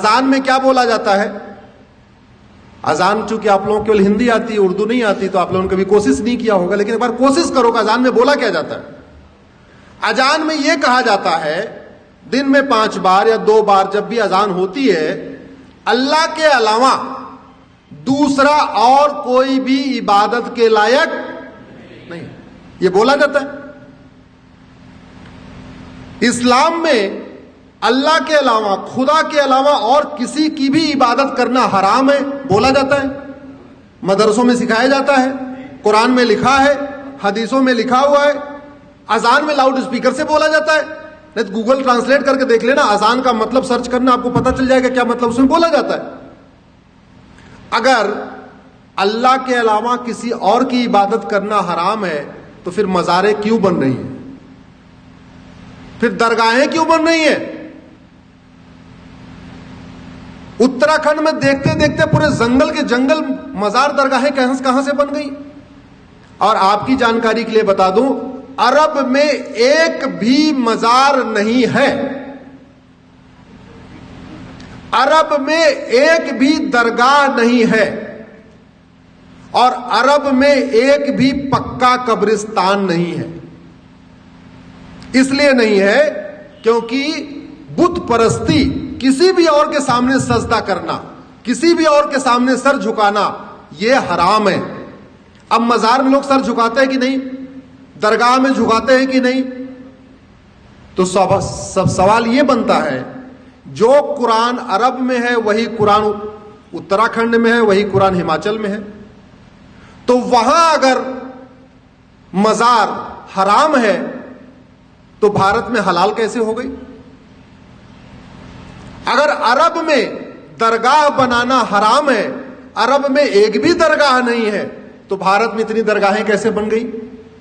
अजान में क्या बोला जाता है? अजान चूंकि आप लोगों को केवल हिंदी आती है, उर्दू नहीं आती, तो आप लोगों ने कभी कोशिश नहीं किया होगा, लेकिन एक बार कोशिश करो कि अजान में बोला क्या जाता है। अजान में यह कहा जाता है, दिन में 5 बार या 2 बार जब भी अजान होती है, अल्लाह के अलावा दूसरा और कोई भी इबादत के लायक नहीं, यह बोला जाता है। इस्लाम में अल्लाह के अलावा, खुदा के अलावा और किसी की भी इबादत करना हराम है, बोला जाता है। मदरसों में सिखाया जाता है, कुरान में लिखा है, हदीसों में लिखा हुआ है। अजान में लाउड स्पीकर से बोला जाता है, नहीं तो गूगल ट्रांसलेट करके देख लेना, अजान का मतलब सर्च करना, आपको पता चल जाएगा क्या मतलब उसमें बोला जाता है। अगर अल्लाह के अलावा किसी और की इबादत करना हराम है, तो फिर मज़ारें क्यों बन रही हैं? फिर दरगाहें क्यों बन रही हैं? उत्तराखंड में देखते देखते पूरे जंगल के जंगल मजार दरगाहें कहां से बन गई। और आपकी जानकारी के लिए बता दूं, अरब में एक भी मजार नहीं है, अरब में एक भी दरगाह नहीं है, और अरब में एक भी पक्का कब्रिस्तान नहीं है। इसलिए नहीं है क्योंकि बुत परस्ती, किसी भी और के सामने सजदा करना, किसी भी और के सामने सर झुकाना, यह हराम है। अब मजार में लोग सर झुकाते हैं कि नहीं, दरगाह में झुकाते हैं कि नहीं, तो सब सवाल यह बनता है, जो कुरान अरब में है वही कुरान उत्तराखंड में है, वही कुरान हिमाचल में है, तो वहां अगर मजार हराम है तो भारत में हलाल कैसे हो गई? अगर अरब में दरगाह बनाना हराम है, अरब में एक भी दरगाह नहीं है, तो भारत में इतनी दरगाहें कैसे बन गई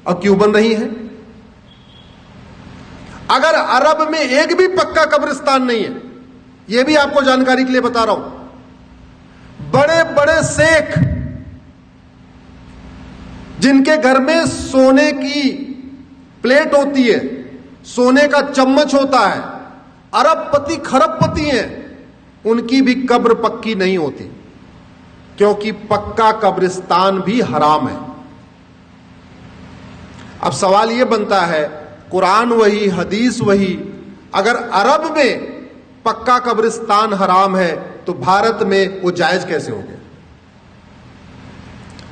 और क्यों बन रही हैं? अगर अरब में एक भी पक्का कब्रिस्तान नहीं है, यह भी आपको जानकारी के लिए बता रहा हूं, बड़े बड़े शेख जिनके घर में सोने की प्लेट होती है, सोने का चम्मच होता है, अरबपति खरबपति हैं, उनकी भी कब्र पक्की नहीं होती, क्योंकि पक्का कब्रिस्तान भी हराम है। अब सवाल यह बनता है, कुरान वही, हदीस वही, अगर अरब में पक्का कब्रिस्तान हराम है तो भारत में वो जायज कैसे हो गया?